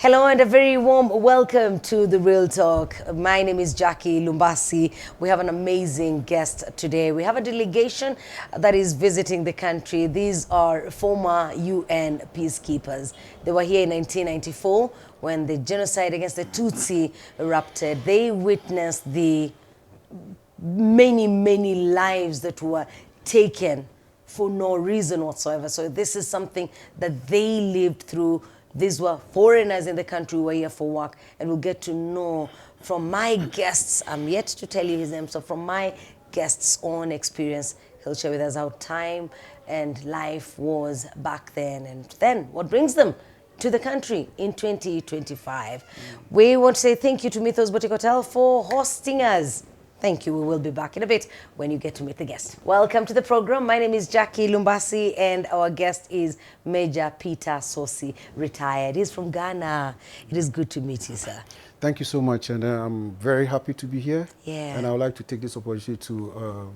Hello and a very warm welcome to The Real Talk. My name is Jackie Lumbasi. We have an amazing guest today. We have a delegation that is visiting the country. These are former UN peacekeepers. They were here in 1994 when the genocide against the Tutsi erupted. They witnessed the many lives that were taken for no reason whatsoever. So this is something that they lived through. These were foreigners in the country who were here for work, and we'll get to know from my guests. I'm yet to tell you his name, so from my guest's own experience, he'll share with us how time and life was back then, and then what brings them to the country in 2025. We want to say thank you to Mythos Boutique Hotel for hosting us. Thank you. We will be back in a bit when you get to meet the guest. Welcome to the program. My name is Jackie Lumbasi, and our guest is Major Peter Sosi, retired. He's from Ghana. It is good to meet you, sir. Thank you so much, and I'm very happy to be here. Yeah. And I would like to take this opportunity to,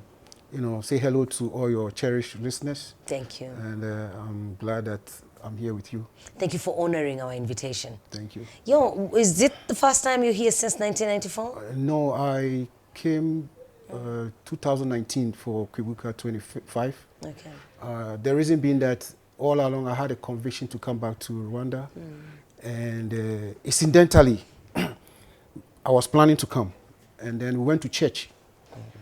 say hello to all your cherished listeners. Thank you. And I'm glad that I'm here with you. Thank you for honoring our invitation. Thank you. Yo, is it the first time you're here since 1994? No, I came 2019 for Kwibuka 25. Okay. The reason being that all along I had a conviction to come back to Rwanda. And incidentally, I was planning to come. And then we went to church.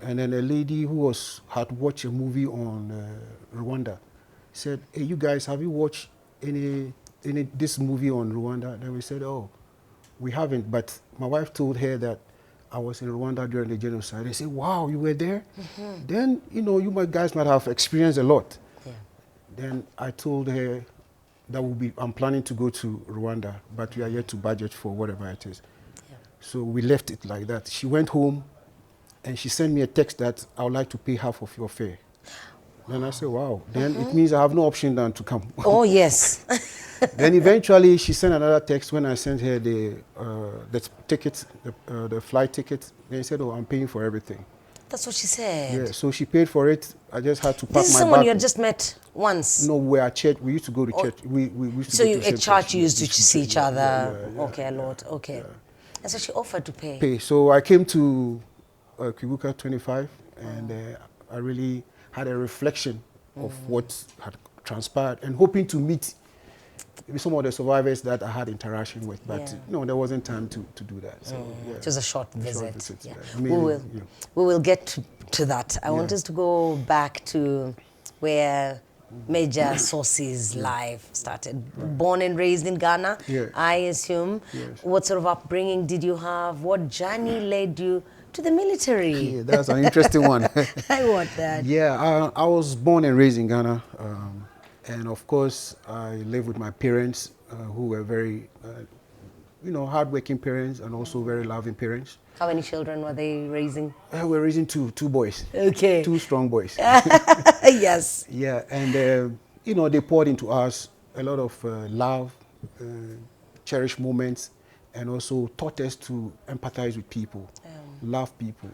And then a lady who had watched a movie on Rwanda said, "Hey, you guys, have you watched this movie on Rwanda?" And then we said, "Oh, we haven't." But my wife told her that I was in Rwanda during the genocide. They said, "Wow, you were there?" Then, you guys might have experienced a lot. Yeah. Then I told her that I'm planning to go to Rwanda, but we are yet to budget for whatever it is. Yeah. So we left it like that. She went home and she sent me a text that I would like to pay half of your fare. Then I said, wow, then it means I have no option than to come. Oh, yes. Then eventually she sent another text when I sent her the ticket, the flight ticket. Then she said, "Oh, I'm paying for everything." That's what she said. Yeah, so she paid for it. I just had to pack my bag. This is someone you had just met once? No, we're at church. We used to go to church. We used to So go you to at church you used to see each other? Yeah, okay, a lot. Okay. Yeah. And so she offered to pay? Pay. So I came to Kwibuka 25, and I really had a reflection of what had transpired and hoping to meet some of the survivors that I had interaction with, but there wasn't time to do that. So, It was a short visit. Yeah. We will get to that. I want us to go back to where Major Sosi's life started. Born and raised in Ghana, I assume. Yes. What sort of upbringing did you have? What journey led you to the military? Yeah, that's an interesting one. I want that. Yeah, I was born and raised in Ghana. And of course, I lived with my parents who were very, hardworking parents and also very loving parents. How many children were they raising? We're raising two boys. Okay. Two strong boys. Yes. Yeah, and, they poured into us a lot of love, cherished moments, and also taught us to empathize with people, love people.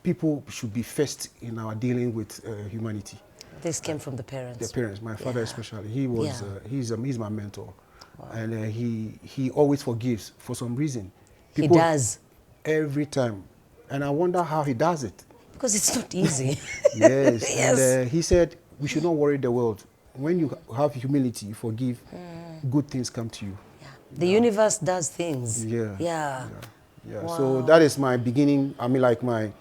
People should be first in our dealing with humanity. This came from the parents? The parents, my father especially. He was, he's my mentor. Wow. And he always forgives for some reason. People, he does? Every time. And I wonder how he does it. Because it's not easy. Yes. Yes. And he said, we should not worry the world. When you have humility, you forgive, good things come to you. Yeah. The universe does things. Yeah. Wow. So that is my beginning, my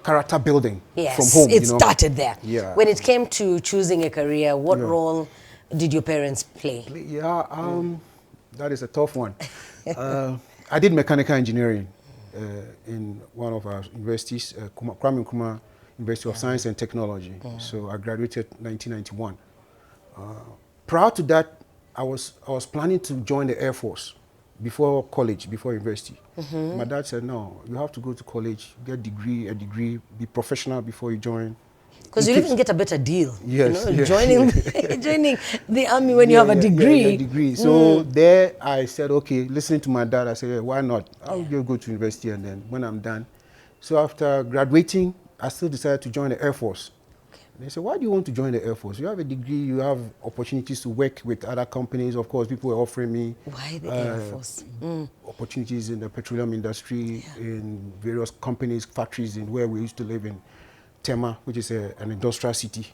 character building from home. It started there. Yeah. When it came to choosing a career, what role did your parents play? That is a tough one. I did mechanical engineering in one of our universities, Kwame Nkrumah University of Science and Technology. So I graduated 1991. Prior to that, I was planning to join the Air Force before college, before university. My dad said, no, you have to go to college, get a degree, be professional before you join. Because you even get a better deal. Yes. Joining the army when you have a degree. Yeah, a degree. So there I said, okay, listening to my dad, I said, why not? I'll just go to university, and then when I'm done. So after graduating, I still decided to join the Air Force. They said, why do you want to join the Air Force? You have a degree, you have opportunities to work with other companies. Of course, people were offering me Why the Air Force? opportunities in the petroleum industry, in various companies, factories in where we used to live in Tema, which is an industrial city.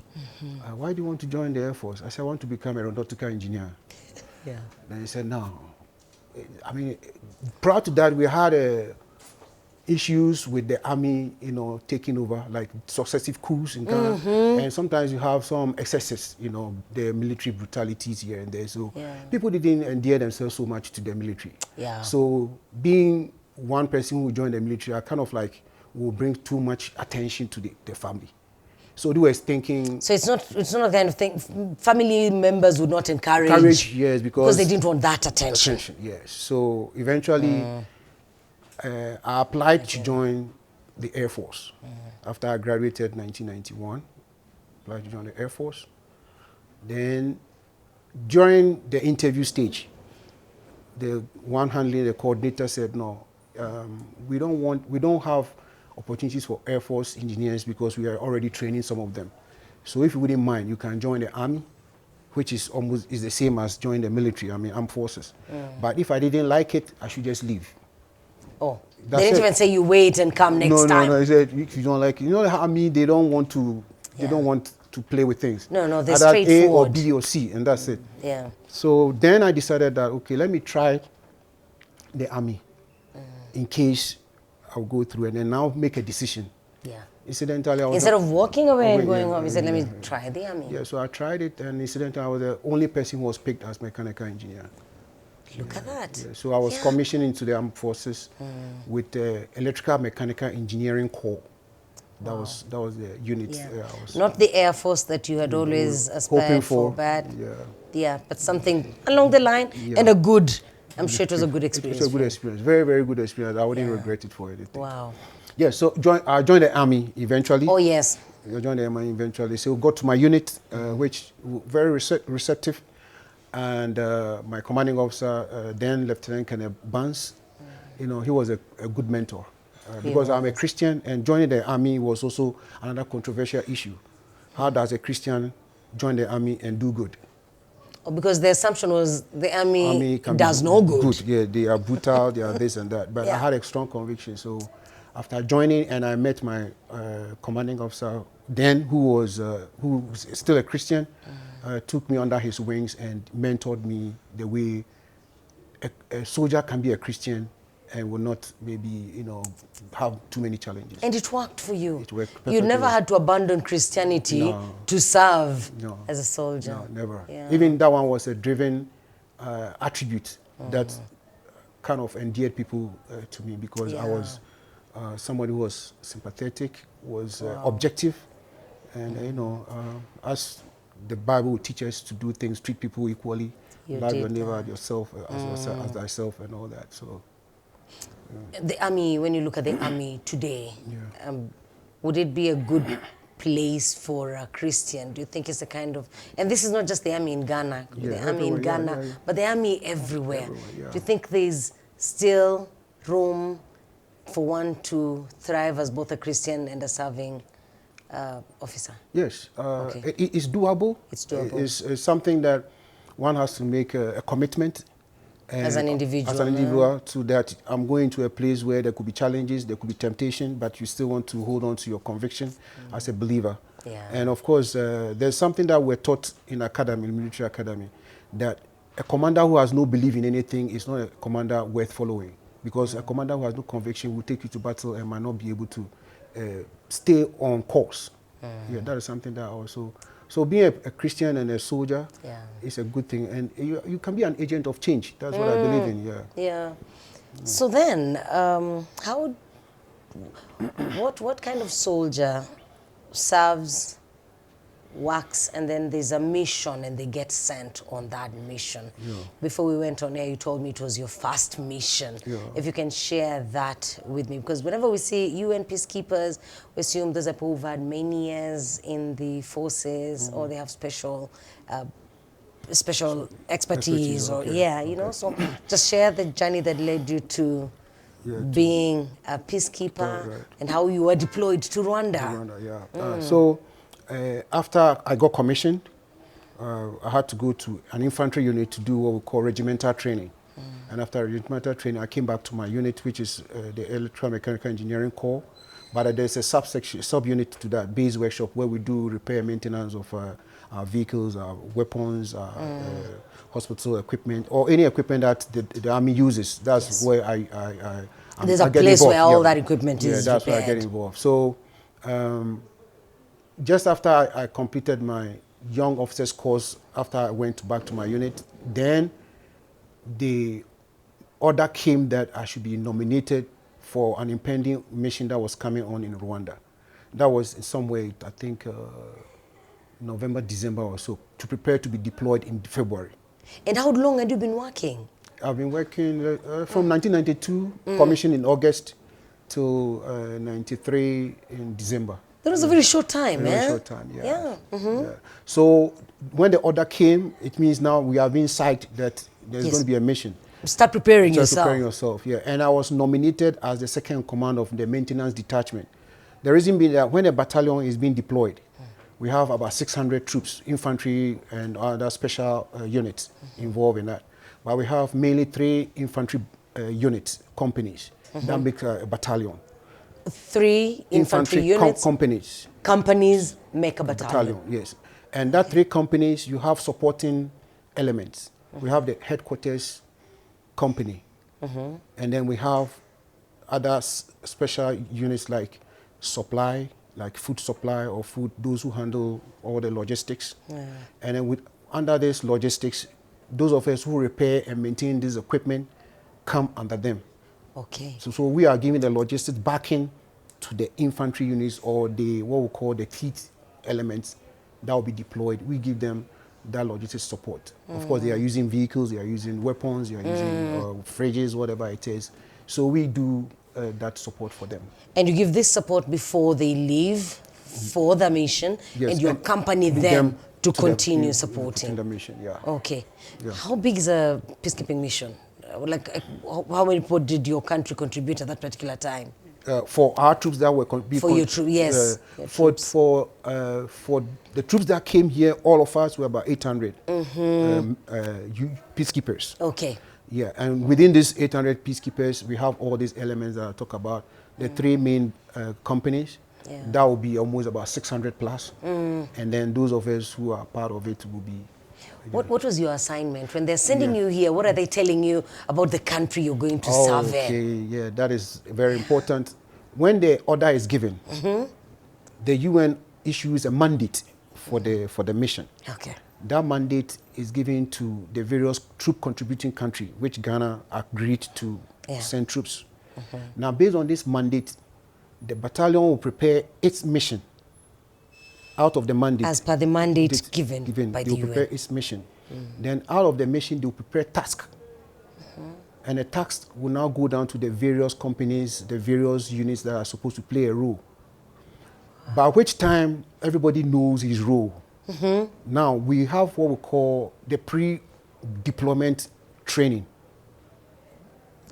Why do you want to join the Air Force? I said, I want to become a aeronautical engineer. Yeah. Then he said, no. I mean, prior to that, we had issues with the army, you know, taking over, like successive coups in Ghana. And sometimes you have some excesses, you know, the military brutalities here and there. So people didn't endear themselves so much to the military. Yeah. So being one person who joined the military, I kind of like will bring too much attention to the family. So they were thinking. So it's not a kind of thing. Family members would not encourage. Yes, because they didn't want that attention. Yes. So eventually, I applied to join the Air Force after I graduated in 1991. Applied to join the Air Force. Then, during the interview stage, the one handling the coordinator said, "No, we don't have opportunities for Air Force engineers because we are already training some of them. So if you wouldn't mind, you can join the Army, which is the same as joining the military, I mean armed forces. But if I didn't like it, I should just leave." Oh, they didn't even say you wait and come next time. No. He said, if you don't like it, you know the Army, they don't want to play with things. No, they're either straightforward. A or B or C, and that's it. Yeah. So then I decided that, okay, let me try the Army in case I'll go through and then now make a decision. Yeah. Incidentally, I was Instead of walking away and going home, he said, let me try the Army. Yeah, so I tried it, and incidentally, I was the only person who was picked as mechanical engineer. Look at that. Yeah, so I was commissioned into the armed forces with the electrical mechanical engineering corps. That was the unit. Yeah. I was not the Air Force that you had always aspired for, but but something along the line and a good. I'm sure it was a good experience. It was a good experience, very, very good experience. I wouldn't regret it for anything. Wow. Yeah, so I joined the Army eventually. Oh yes. I joined the Army eventually. So got to my unit, which very receptive. And my commanding officer, then Lieutenant Colonel Barnes, you know, he was a good mentor. Because I'm a Christian, and joining the Army was also another controversial issue. How does a Christian join the Army and do good? Oh, because the assumption was the Army does no good. Yeah, they are brutal, they are this and that. But I had a strong conviction. So after joining, and I met my commanding officer then, who was still a Christian, took me under his wings and mentored me the way a soldier can be a Christian and will not maybe, you know, have too many challenges. And it worked for you. It worked perfectly. You never had to abandon Christianity to serve as a soldier. No, never. Yeah. Even that one was a driven attribute that kind of endeared people to me, because I was somebody who was sympathetic, was objective, and you know, as the Bible teaches to do things, treat people equally, love your neighbor yourself as thyself, and all that. So. The Army, when you look at the Army today, would it be a good place for a Christian? Do you think it's a kind of, and this is not just the Army in Ghana, the Army in Ghana, but the Army everywhere. Do you think there's still room for one to thrive as both a Christian and a serving officer? Yes, it's doable. It's doable. It's something that one has to make a commitment. As an individual. As an individual, to that I'm going to a place where there could be challenges, there could be temptation, but you still want to hold on to your conviction as a believer. Yeah. And of course, there's something that we're taught in academy, military academy, that a commander who has no belief in anything is not a commander worth following. Because a commander who has no conviction will take you to battle and might not be able to stay on course. Yeah, that is something that also... So being a Christian and a soldier is a good thing, and you can be an agent of change. That's what I believe in. Yeah. So then, what kind of soldier serves, works, and then there's a mission and they get sent on that mission? Before we went on air, you told me it was your first mission. If you can share that with me, because whenever we see UN peacekeepers, we assume those are people who've had many years in the forces, or they have special expertise, or you know. So just share the journey that led you to being a peacekeeper and how you were deployed to Rwanda. So after I got commissioned, I had to go to an infantry unit to do what we call regimental training. And after regimental training, I came back to my unit, which is the Electromechanical Engineering Corps. But there's a sub-unit to that, base workshop, where we do repair and maintenance of our vehicles, our weapons, hospital equipment, or any equipment that the Army uses. That's where There's a place where all that equipment is that's repaired. where I get involved. So just after I completed my young officers course, after I went back to my unit, then the order came that I should be nominated for an impending mission that was coming on in Rwanda. That was in some way, I think, November, December or so, to prepare to be deployed in February. And how long had you been working? I've been working from 1992, commissioned in August, to 93 in December. That was a very short time, Very short time, yeah. Yeah. Yeah. So when the order came, it means now we are being psyched that there's going to be a mission. Start preparing yourself. Preparing yourself, yeah. And I was nominated as the second in command of the maintenance detachment. The reason being that when a battalion is being deployed, we have about 600 troops, infantry and other special units involved in that. But we have mainly 3 infantry units, companies, that make a battalion. 3 infantry units? Companies. Companies make a battalion. Yes. And that 3 companies, you have supporting elements. We have the headquarters company. And then we have other special units like supply, like food supply or food, those who handle all the logistics. And then under this logistics, those of us who repair and maintain this equipment come under them. Okay. So we are giving the logistics backing to the infantry units or the what we call the teeth elements that will be deployed. We give them that logistics support. Of course, they are using vehicles, they are using weapons, they are using fridges, whatever it is. So we do that support for them. And you give this support before they leave for the mission, and you accompany them to continue supporting the mission. Yeah. Okay. Yeah. How big is a peacekeeping mission? Like, how many people did your country contribute at that particular time? For our troops that were for your troops, yes. For the troops that came here, all of us were about 800 peacekeepers. Okay. Yeah, and within these 800 peacekeepers, we have all these elements that I talk about. The 3 main companies, that will be almost about 600 plus. And then those of us who are part of it will be. What was your assignment? When they're sending you here, what are they telling you about the country you're going to serve in? Okay, yeah, that is very important. When the order is given, the UN issues a mandate for the mission. Okay. That mandate is given to the various troop contributing countries, which Ghana agreed to send troops. Now, based on this mandate, the battalion will prepare its mission out of the mandate. As per the mandate given by the UN. They will prepare its mission. Then out of the mission, they will prepare task. And the task will now go down to the various companies, the various units that are supposed to play a role. By which time, everybody knows his role. Now, we have what we call the pre-deployment training.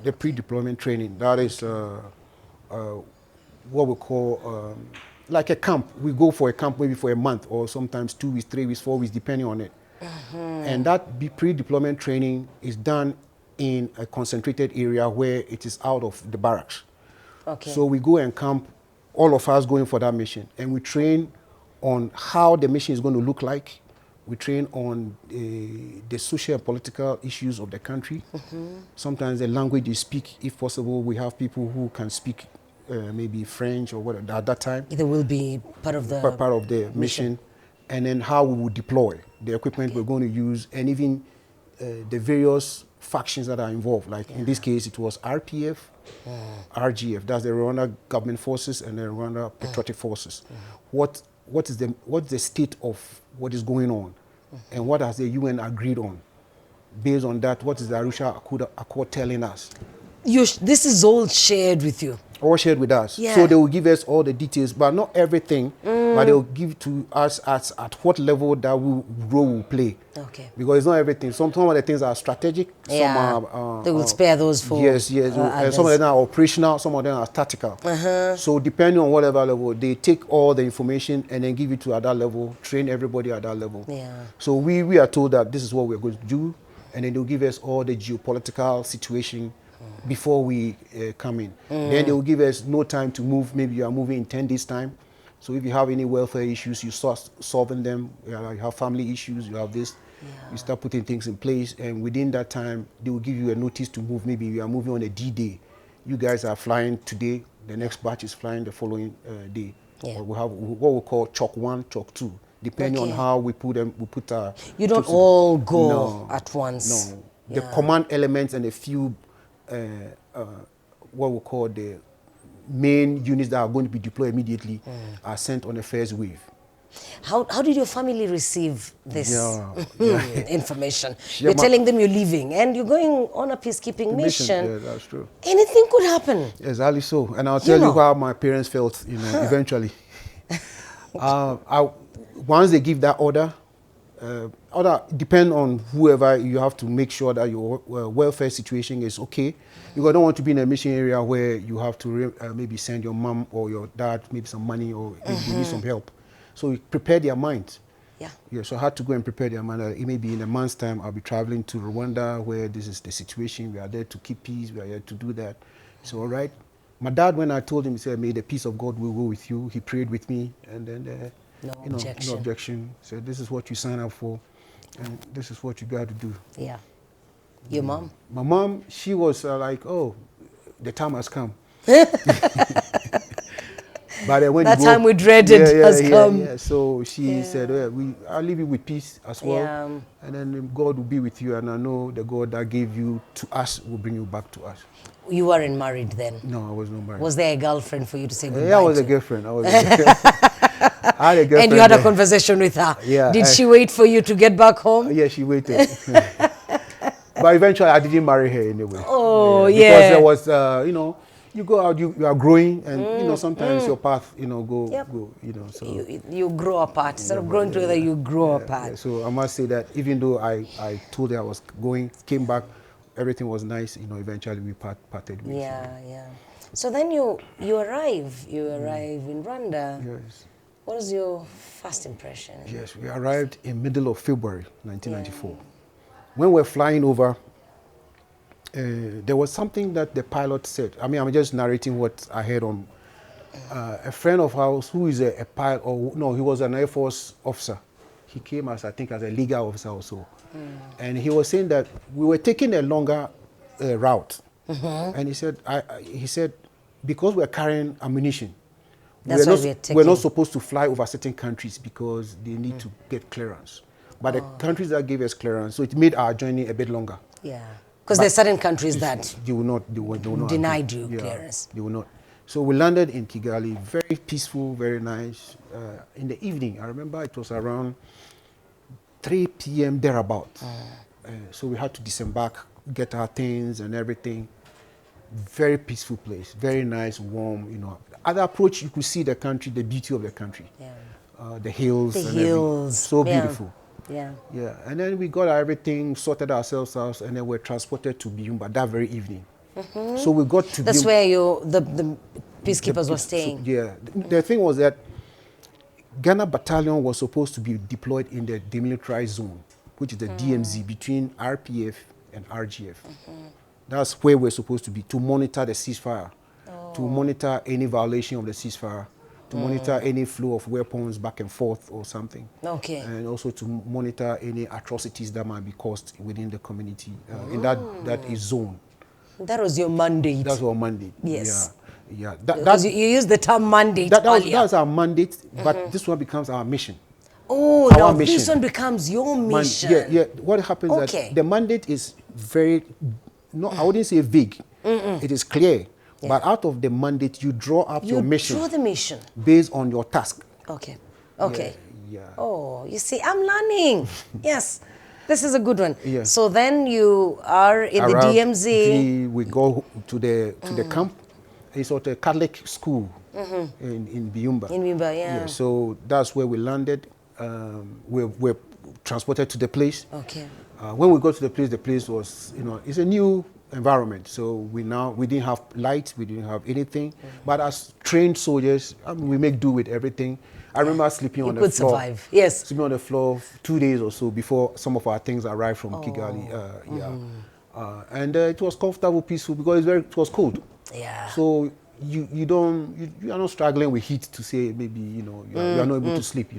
The pre-deployment training, that is what we call like a camp. We go for a camp maybe for a month or sometimes 2 weeks, 3 weeks, 4 weeks, depending on it. And that pre-deployment training is done in a concentrated area where it is out of the barracks. Okay. So we go and camp, all of us going for that mission, and we train on how the mission is going to look like. We train on the social and political issues of the country. Sometimes the language you speak, if possible, we have people who can speak maybe French or whatever at that time. They will be part of the mission. And then how we will deploy the equipment we're going to use, and even the various factions that are involved. Like in this case, it was RPF, RGF, that's the Rwanda Government Forces and the Rwanda Patriotic Forces. What is the state of what is going on, and what has the UN agreed on? Based on that, what is the Arusha Accord telling us? This is all shared with you. All shared with us. Yeah. So they will give us all the details, but not everything. But but they'll give to us at what level that role will play. Okay. Because it's not everything. Some of the things are strategic. Yeah. Some are... they will spare those for yes. And some of them are operational, some of them are tactical. So depending on whatever level, they take all the information and then give it to at that level, train everybody at that level. Yeah. So we are told that this is what we're going to do, and then they'll give us all the geopolitical situation before we come in. Then they will give us no time to move. Maybe you are moving in 10 days time. So if you have any welfare issues, you start solving them. You have family issues, you have this. You start putting things in place, and within that time, they will give you a notice to move. Maybe you are moving on a D-Day. You guys are flying today. The next batch is flying the following day. Yeah. Or we have what we call chalk 1, chalk 2, depending on how we put them. We put our. You don't all go at once. No. The command elements and a few what we call the main units that are going to be deployed immediately are sent on the first wave. How did your family receive this information? Yeah, You're telling them you're leaving and you're going on a peacekeeping mission. Yeah, that's true. Anything could happen. Exactly so. And I'll tell you how my parents felt, eventually. Once they give that order depend on whoever. You have to make sure that your welfare situation is okay. You don't want to be in a mission area where you have to maybe send your mom or your dad maybe some money, or you need some help. So prepare their minds. Yeah. So I had to go and prepare their mind. It may be in a month's time I'll be traveling to Rwanda, where this is the situation. We are there to keep peace. We are here to do that. So all right. My dad, when I told him, he said, "May the peace of God will go with you." He prayed with me, and then no objection. Said, "This is what you sign up for, and this is what you got to do." Yeah. Your mom? My mom, she was like, "Oh, the time has come." But when that time we dreaded has come. Yeah. So she said, well, I'll leave you with peace as well. Yeah. And then God will be with you. And I know the God that gave you to us will bring you back to us. You weren't married then? No, I was not married. Was there a girlfriend for you to say goodbye to? Yeah, I was a girlfriend. I had a girlfriend. And you had a conversation with her? Yeah. Did she wait for you to get back home? Yeah, she waited. But eventually I didn't marry her anyway. Oh, Because there was, you go out, you are growing, and sometimes your path, go, so you grow apart. Instead of growing together, you grow apart. Yeah. So I must say that even though I told her I was going, came back, everything was nice. Eventually we parted ways. Yeah. So then you arrive. You arrive in Rwanda. Yes. What was your first impression? Yes, we arrived in middle of February 1994. When we're flying over, there was something that the pilot said. I mean, I'm just narrating what I heard on a friend of ours who is a pilot, he was an Air Force officer. He came as a legal officer also. And he was saying that we were taking a longer route. And he said, because we're carrying ammunition, we're not supposed to fly over certain countries because they need to get clearance. But the countries that gave us clearance, so it made our journey a bit longer. Yeah. Because there's certain countries that they will not denied you clearance. They will not. So we landed in Kigali, very peaceful, very nice. In the evening, I remember it was around 3 p.m. thereabout. So we had to disembark, get our things and everything. Very peaceful place, very nice, warm. At the approach, you could see the country, the beauty of the country, the hills, everything. So beautiful. Yeah. And then we got everything sorted ourselves out, and then we're transported to Byumba that very evening. So we got to That's where the peacekeepers were staying. So, the thing was that Ghana battalion was supposed to be deployed in the demilitarized zone, which is the DMZ between RPF and RGF. That's where we're supposed to be, to monitor the ceasefire, to monitor any violation of the ceasefire, to monitor any flow of weapons back and forth or something. Okay. And also to monitor any atrocities that might be caused within the community in that is zone. That was your mandate. That's our mandate. Yes. Yeah. You used the term mandate that's our mandate, but this one becomes our mission. Oh, now this one becomes your mission. Yeah. What happens is that the mandate is very, I wouldn't say vague. It is clear. Yeah. But out of the mandate, you draw up your mission. You draw the mission. Based on your task. Okay. Yeah. Oh, you see, I'm learning. Yes. This is a good one. Yeah. So then you are in the DMZ. We go to the camp. It's at a Catholic school. in Biumba. In Biumba, yeah. So that's where we landed. We're transported to the place. Okay. When we got to the place was, it's a new environment. So we didn't have lights, we didn't have anything. But as trained soldiers, we make do with everything. I remember sleeping on the floor. You could survive, yes. Sleeping on the floor 2 days or so before some of our things arrived from Kigali. And it was comfortable, peaceful, because it was cold. Yeah. So you are not struggling with heat to say maybe you are not able to sleep.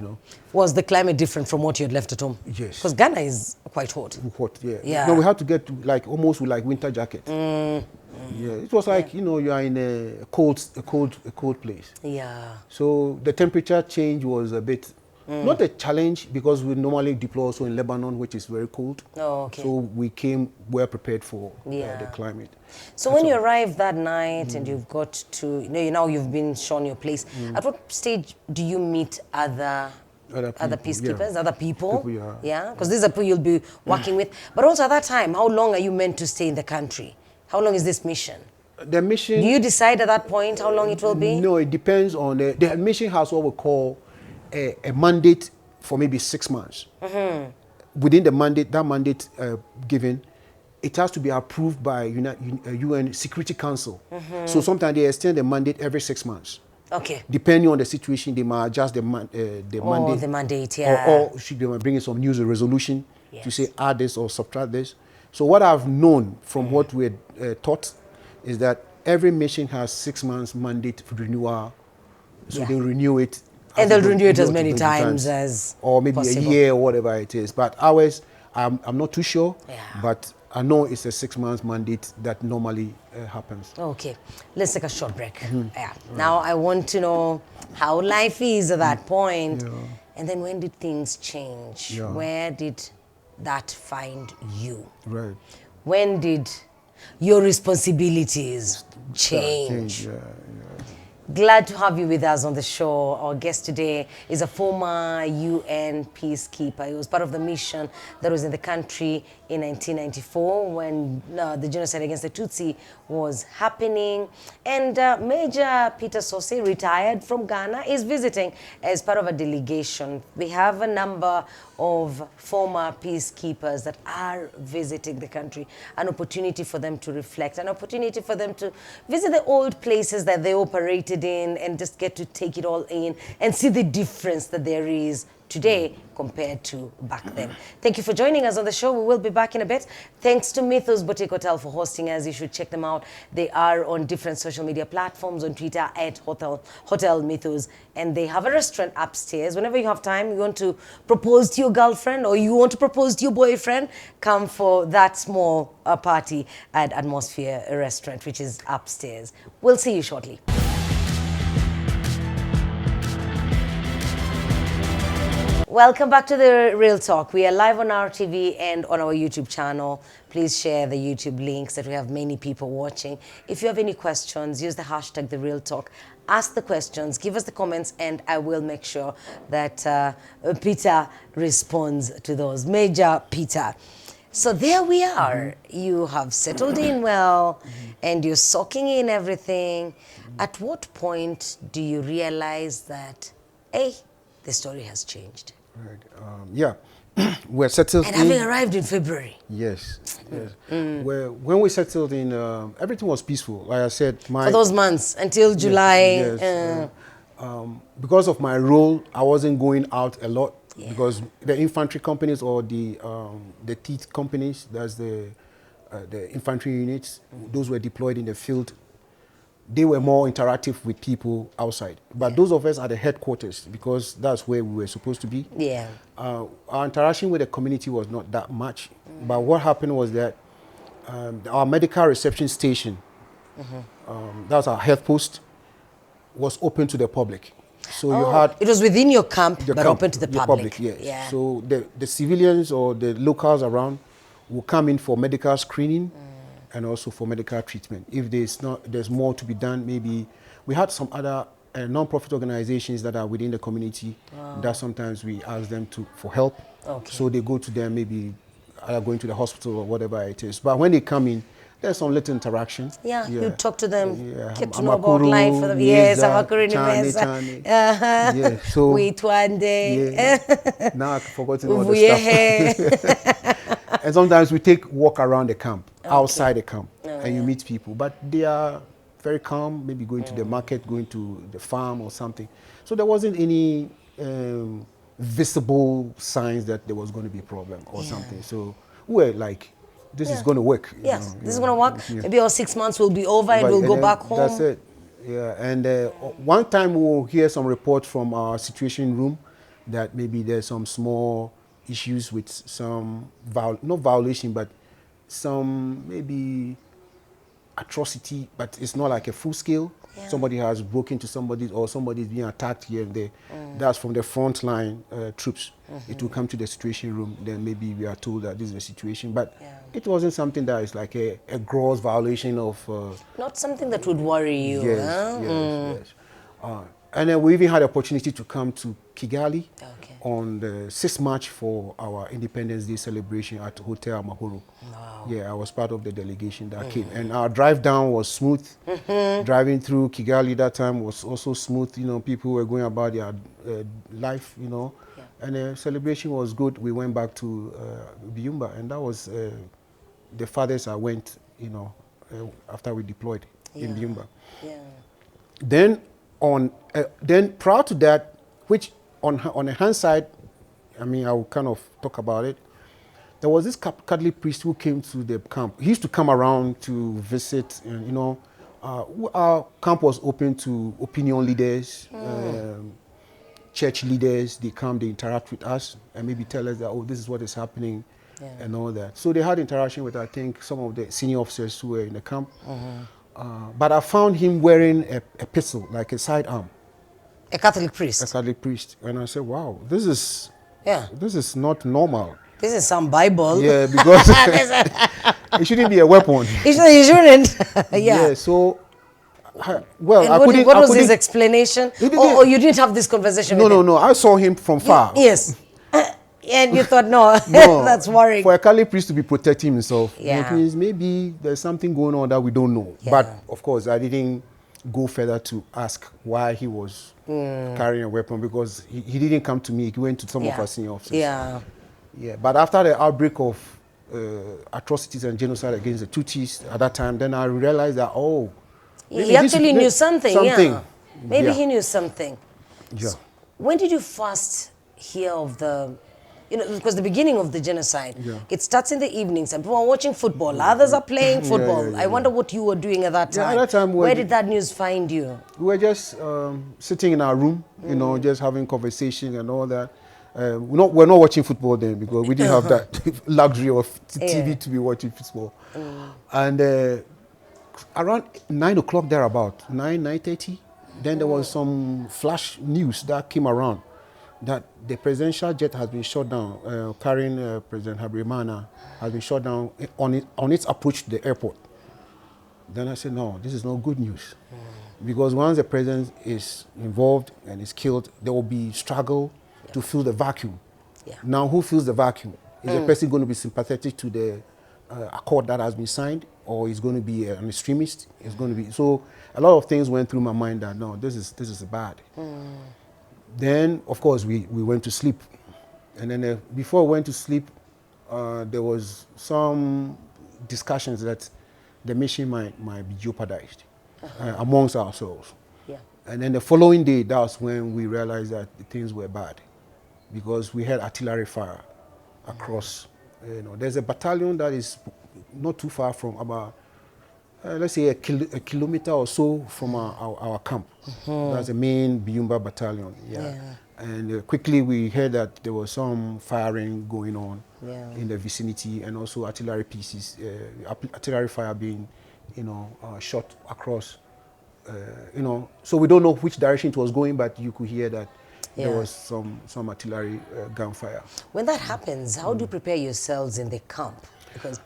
Was the climate different from what you had left at home? Yes. Because Ghana is quite hot. Hot, yeah. Yeah. No, we had to get to almost with winter jacket. Yeah, it was like you are in a cold place. Yeah. So the temperature change was a bit not a challenge, because we normally deploy also in Lebanon, which is very cold. Oh, okay. So we came well prepared for the climate. So when you arrived that night and you've got to, you've been shown your place, at what stage do you meet other peacekeepers, other people? Yeah, because these are people you'll be working with. But also at that time, how long are you meant to stay in the country? How long is this mission? The mission... Do you decide at that point how long it will be? No, it depends on the mission has what we call a mandate for maybe 6 months. Within the mandate, given, it has to be approved by UN Security Council. So sometimes they extend the mandate every 6 months. Okay. Depending on the situation, they might adjust the mandate. The mandate, yeah. Or should they might bring in some new resolution to say add this or subtract this. So what I've known from what we're taught is that every mission has 6 months mandate for renewal. So they renew it. And they'll renew it as many times as or maybe possible. a year or whatever it is. But ours, I'm not too sure. Yeah. But I know it's a 6 months mandate that normally happens. Okay, let's take a short break. Yeah. Now I want to know how life is at that point. And then when did things change? Yeah. Where did that find you? Right. When did your responsibilities change? Glad to have you with us on the show. Our guest today is a former UN peacekeeper. He was part of the mission that was in the country in 1994 when the genocide against the Tutsi was happening. And Major Peter Sosi, retired from Ghana, is visiting as part of a delegation. We have a number of former peacekeepers that are visiting the country, an opportunity for them to reflect, an opportunity for them to visit the old places that they operated in and just get to take it all in and see the difference that there is today compared to back then. Thank you for joining us on the show. We will be back in a bit. Thanks to Mythos Boutique Hotel for hosting us. You should check them out. They are on different social media platforms, on Twitter at Hotel Mythos. And they have a restaurant upstairs. Whenever you have time, you want to propose to your girlfriend or you want to propose to your boyfriend, come for that small party at Atmosphere Restaurant, which is upstairs. We'll see you shortly. Welcome back to the Real Talk. We are live on our TV and on our YouTube channel. Please share the YouTube links that we have many people watching. If you have any questions, use the hashtag The Real Talk. Ask the questions, give us the comments, and I will make sure that Peter responds to those. Major Peter. So there we are. You have settled in well, and you're soaking in everything. At what point do you realize that, hey, the story has changed? Right. We're settled and in. having arrived in February. Yes. When we settled in, everything was peaceful. Like I said, for those months until July. Yes. Because of my role, I wasn't going out a lot because the infantry companies or the teeth companies, that's the infantry units, those were deployed in the field. They were more interactive with people outside. But those of us at the headquarters, because that's where we were supposed to be, our interaction with the community was not that much. But what happened was that our medical reception station, that was our health post, was open to the public. So you had... It was within your camp, but open to the public. Yes. Yeah. So the civilians or the locals around will come in for medical screening, and also for medical treatment. If there's more to be done, maybe we had some other non-profit organizations that are within the community that sometimes we ask them for help. Okay. So they go to them, maybe going to the hospital or whatever it is. But when they come in, there's some little interaction. Yeah, you talk to them, Yeah, get to know about life for them. Yes, Amakuru Nimeza. Yeah, so Wait one day. yeah. Now I've forgotten all the stuff. And sometimes we take walk around the camp, outside the camp, and you meet people. But they are very calm, maybe going to the market, going to the farm or something. So there wasn't any visible signs that there was going to be a problem or something. So we were like, this is going to work. Yes, this is going to work. Maybe our 6 months will be over and we'll go back home. That's it. Yeah, and one time we'll hear some reports from our situation room that maybe there's some small issues with some, not violation, but some maybe atrocity, but it's not like a full scale. Yeah. Somebody has broken into somebody, or somebody's being attacked here and there. That's from the front line troops. It will come to the situation room, then maybe we are told that this is the situation. But it wasn't something that is like a gross violation of... not something that would worry you. Yes, huh? Yes. And then we even had the opportunity to come to Kigali on the 6th March for our Independence Day celebration at Hotel Amahoro. Wow. Yeah, I was part of the delegation that came. And our drive down was smooth. Driving through Kigali that time was also smooth. You know, people were going about their life, you know. Yeah. And the celebration was good. We went back to Byumba, and that was the farthest I went, you know, after we deployed in Byumba. Yeah. Then prior to that, which on the hand side, I mean, I will kind of talk about it. There was this Catholic priest who came to the camp. He used to come around to visit, and you know, our camp was open to opinion leaders, church leaders. They come, they interact with us, and maybe tell us that, oh, this is what is happening, and all that. So they had interaction with, I think, some of the senior officers who were in the camp. But I found him wearing a pistol, like a sidearm. A Catholic priest? A Catholic priest. And I said, wow, this is not normal. This is some Bible. Yeah, because it shouldn't be a weapon. You shouldn't. Yeah, so, well, and what was his explanation? Or you didn't have this conversation with him? No, I saw him from far. Yes. And you thought, no, that's worrying. For a Catholic priest to be protecting himself, it means maybe there's something going on that we don't know. But, of course, I didn't go further to ask why he was carrying a weapon, because he didn't come to me. He went to some of our senior officers. Yeah. But after the outbreak of atrocities and genocide against the Tutsis at that time, then I realized that, oh, he actually knew something. Yeah. Maybe he knew something. Yeah. So when did you first hear of the... You know, because the beginning of the genocide, it starts in the evenings and people are watching football, others are playing football. I wonder what you were doing at that time. At that time, where did that news find you? We were just sitting in our room, you know, just having conversation and all that. We're not watching football then, because we didn't have that luxury of TV to be watching football. And around 9 o'clock thereabout, 9:30, then there was some flash news that came around, that the presidential jet has been shot down, carrying President Habyarimana, has been shot down on its approach to the airport. Then I said, no, this is not good news. Because once the president is involved and is killed, there will be struggle to fill the vacuum. Now, who fills the vacuum? Is the person going to be sympathetic to the accord that has been signed, or is going to be an extremist? It's going to be... So a lot of things went through my mind that, no, this is bad. Then, of course, we went to sleep. And then before we went to sleep, there was some discussions that the mission might be jeopardized amongst ourselves. And then the following day, that was when we realized that things were bad, because we had artillery fire across. You know, there's a battalion that is not too far from about, let's say, a kilometer or so from our camp. That's the main Byumba battalion. And quickly we heard that there was some firing going on in the vicinity, and also artillery pieces, artillery fire being, you know, shot across. You know, so we don't know which direction it was going, but you could hear that there was some artillery gunfire. When that happens, how do you prepare yourselves in the camp? Because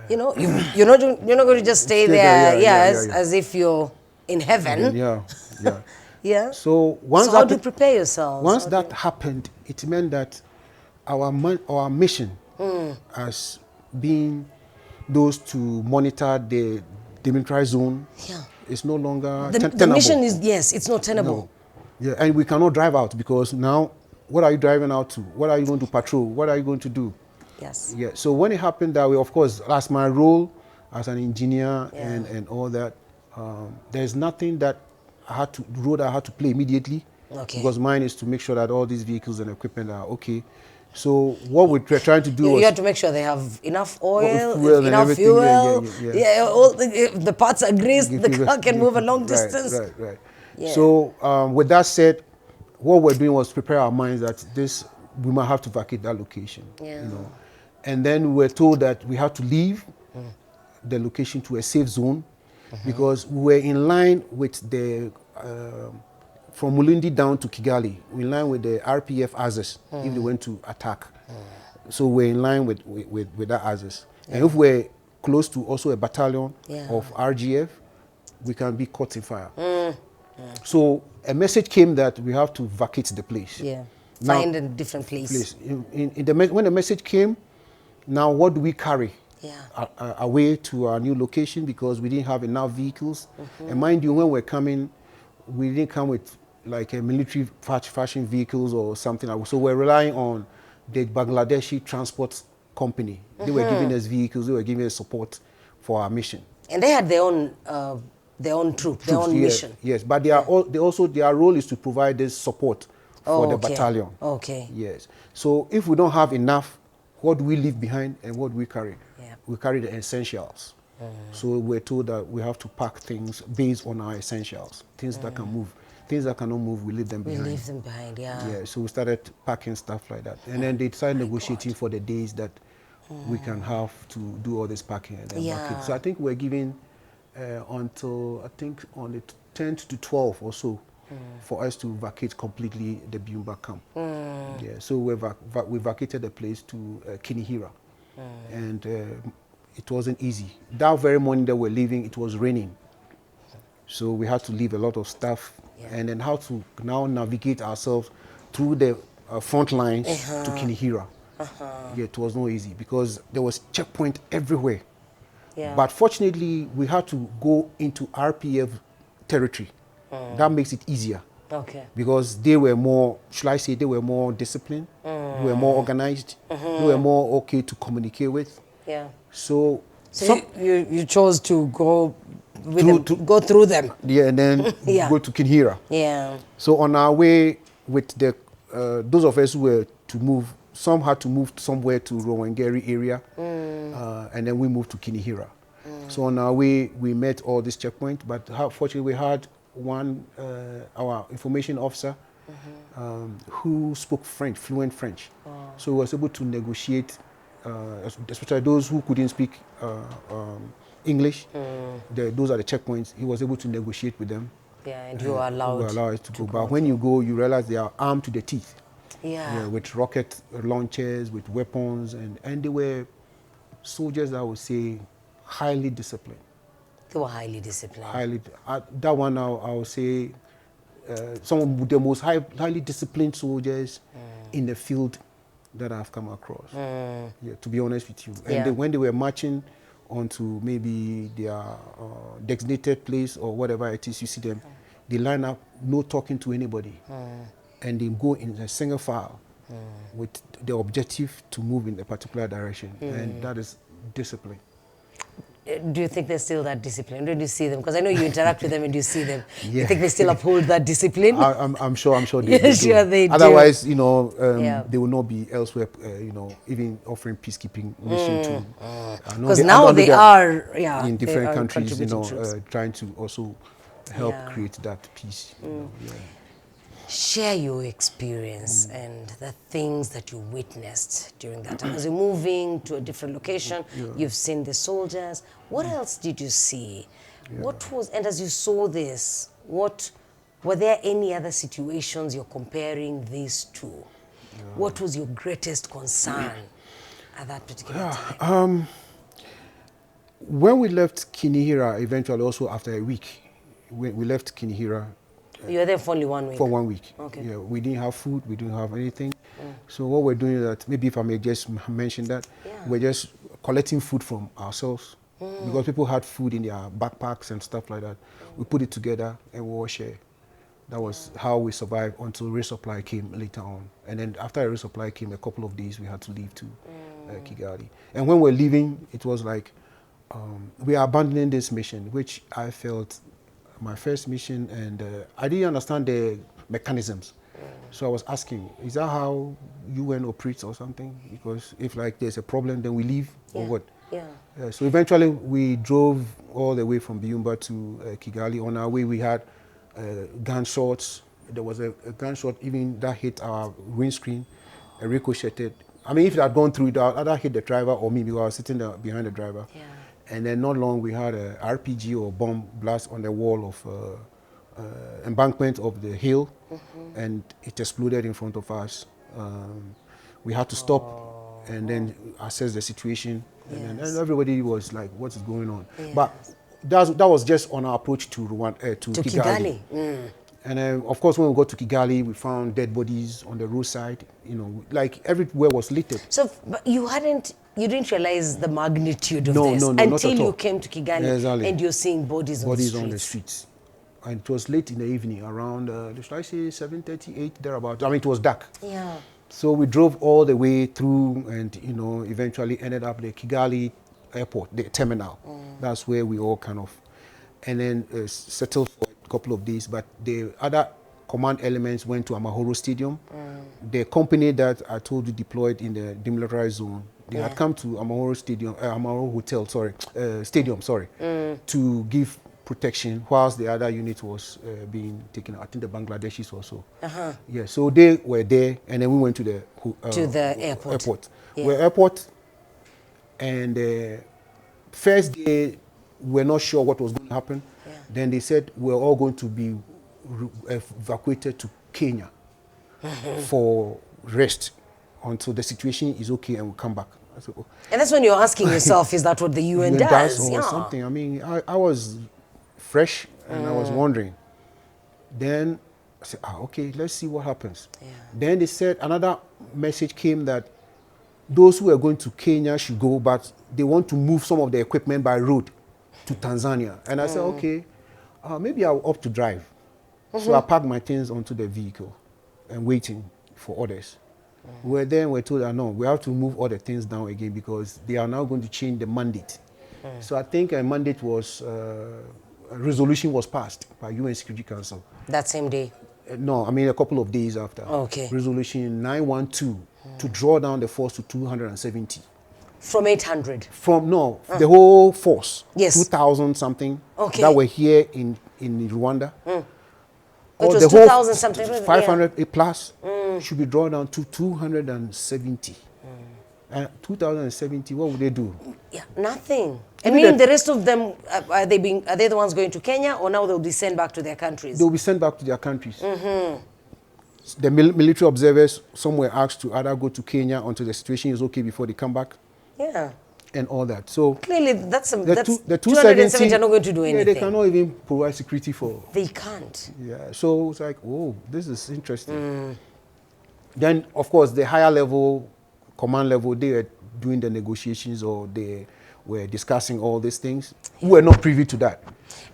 you know, you're not going to just stay there, as if you're in heaven. So how do you prepare yourselves? Once that happened, it meant that our mission as being those to monitor the demilitarized zone. Yeah. It's no longer The tenable. mission is, yes, it's not tenable. No. Yeah, and we cannot drive out because now, what are you driving out to? What are you going to patrol? What are you going to do? Yes. Yeah. So when it happened that way, of course, that's my role as an engineer Yeah. and all that. There's nothing that role I had to play immediately. Okay. Because mine is to make sure that all these vehicles and equipment are okay. So what we're trying to do You was have to make sure they have enough oil, fuel and enough everything. fuel. Yeah. All the parts are greased. The car can move a long distance. Right. Yeah. So with that said, what we're doing was prepare our minds that we might have to vacate that location. Yeah. You know, and then we're told that we have to leave the location to a safe zone because we're in line with the from Mulindi down to Kigali, we're in line with the RPF ASIS if they went to attack. So we're in line with that ASIS. And if we're close to also a battalion of RGF, we can be caught in fire. So a message came that we have to vacate the place. Yeah. Now, Find a different place. When the message came, now what do we carry? Yeah. Away to our new location because we didn't have enough vehicles. And mind you, when we're coming, we didn't come with like a military fashion vehicles or something like that. So we're relying on the Bangladeshi transport company. They were giving us vehicles, they were giving us support for our mission. And they had their own troop, their own mission. Yes, but their role is to provide this support for the battalion. Okay. Yes. So if we don't have enough, what do we leave behind and what do we carry? Yeah. We carry the essentials. So we're told that we have to pack things based on our essentials, things that can move. Things that cannot move, we leave them behind. We leave them behind, yeah. Yeah, so we started packing stuff like that. And then they started negotiating for the days that we can have to do all this packing and then vacate. So I think we're given until, I think, on the 10th to 12th or so for us to vacate completely the Biumba camp. Yeah, so we vacated the place to Kinihira. And it wasn't easy. That very morning that we're leaving, it was raining. So we had to leave a lot of stuff and then how to now navigate ourselves through the front lines to Kinihira. Yeah, it was not easy because there was checkpoint everywhere. Yeah. But fortunately, we had to go into RPF territory. That makes it easier. Okay. Because they were more, should I say, they were more disciplined, they were more organized, they were more okay to communicate with. Yeah. So you chose to go with them, go through them. Yeah, and then go to Kinihira. Yeah. So on our way with the those of us who were to move, some had to move somewhere to Rwanda area, and then we moved to Kinihira. So on our way, we met all these checkpoints, but fortunately we had one, our information officer, who spoke French, fluent French. So he was able to negotiate, especially those who couldn't speak English. Those are the checkpoints. He was able to negotiate with them. Yeah, and you are allowed. You are allowed to go. But when you go, you realize they are armed to the teeth. Yeah. With rocket launchers, with weapons, and they were soldiers that I would say highly disciplined. They were highly disciplined. That one I would say some of the most highly disciplined soldiers in the field that I've come across. Yeah, to be honest with you. And when they were marching onto maybe their designated place or whatever it is, you see them, they line up, no talking to anybody. And they go in a single file with the objective to move in a particular direction. And that is discipline. Do you think they're still that disciplined? When do you see them? Because I know you interact with them and you see them. You think they still uphold that discipline? I'm sure they do. Sure they do. Otherwise, they will not be elsewhere, even offering peacekeeping mission to. Because now they are in different countries, trying to also help create that peace. Share your experience and the things that you witnessed during that time. As you're moving to a different location, you've seen the soldiers. What else did you see? And as you saw this, were there any other situations you're comparing these to? What was your greatest concern at that particular time? When we left Kinihira, eventually also after a week, we left Kinihira. You were there for only 1 week? For 1 week. Okay. Yeah, we didn't have food, we didn't have anything. So what we're doing is that, maybe if I may just mention that, we're just collecting food from ourselves because people had food in their backpacks and stuff like that. We put it together and we all share. That was how we survived until resupply came later on. And then after resupply came, a couple of days we had to leave to Kigali. And when we're leaving, it was like we are abandoning this mission, which I felt my first mission, and I didn't understand the mechanisms. So I was asking, is that how UN operates or something? Because if like there's a problem, then we leave or what? Yeah. So eventually we drove all the way from Byumba to Kigali. On our way we had gunshots. There was a gunshot even that hit our windscreen, ricocheted. I mean, if it had gone through, it would either hit the driver or me because I was sitting there behind the driver. Yeah. And then not long we had a RPG or bomb blast on the wall of embankment of the hill, and it exploded in front of us. We had to stop and then assess the situation, and then everybody was like, "What is going on?" Yes. But that was just on our approach to Rwanda, to Kigali. And then, of course, when we got to Kigali, we found dead bodies on the roadside. You know, like everywhere was littered. So, but you didn't realize the magnitude of this not at until you all. came to Kigali, Exactly. and you're seeing bodies on the streets. And it was late in the evening, around, should I say 7:30, 8, thereabout. I mean, it was dark. Yeah. So we drove all the way through and, you know, eventually ended up the Kigali airport, the terminal. That's where we all kind of, and then settled for a couple of days. But the other command elements went to Amahoro Stadium. The company that I told you deployed in the demilitarized zone, they had come to Amahoro Stadium, Amahoro Hotel, Stadium, to give protection, whilst the other unit was being taken out. I think the Bangladeshis also. Yeah, so they were there, and then we went to the airport. Yeah. We're airport, and first day we're not sure what was going to happen. Yeah. Then they said we're all going to be evacuated to Kenya for rest until the situation is okay and we'll come back. I said, oh. And that's when you're asking yourself, is that what the UN does? Or something. I mean, I was fresh and I was wondering. Then I said, okay, let's see what happens. Yeah. Then they said another message came that those who are going to Kenya should go, but they want to move some of the equipment by road to Tanzania. And I said, okay, maybe I'll opt to drive. So I packed my things onto the vehicle and waiting for orders. We're there and we're told that no, we have to move all the things down again because they are now going to change the mandate. So I think a mandate was, a resolution was passed by UN Security Council. That same day? No, I mean a couple of days after. Okay. Resolution 912 to draw down the force to 270. From 800? The whole force. Yes. 2,000 something that were here in Rwanda. It was 2,000 something. 500 plus should be drawn down to 270. 2070, what would they do? Yeah, nothing. I mean, the rest of them, are they the ones going to Kenya, or now they'll be sent back to their countries? They'll be sent back to their countries. The military observers, some were asked to either go to Kenya until the situation is okay before they come back. Yeah. And all that. So clearly, that's the 270 are not going to do anything. Yeah, they cannot even provide security for. They can't. Yeah. So it's like, oh, this is interesting. Then, of course, the higher level, command level, they were doing the negotiations or they were discussing all these things. We were not privy to that.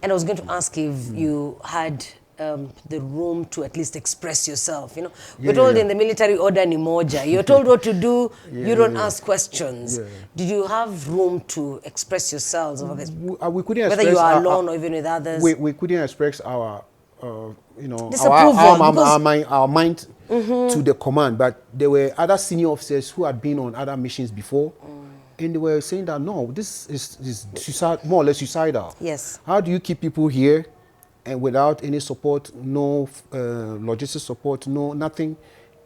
And I was going to ask if you had the room to at least express yourself. You know, we're told in the military order ni moja. You're told what to do. You don't ask questions. Did you have room to express yourselves over this? We couldn't whether you are alone or even with others. We couldn't express our, our mind to the command. But there were other senior officers who had been on other missions before. And they were saying that, no, this is suicide, more or less suicidal. Yes. How do you keep people here and without any support, no logistic support, no nothing,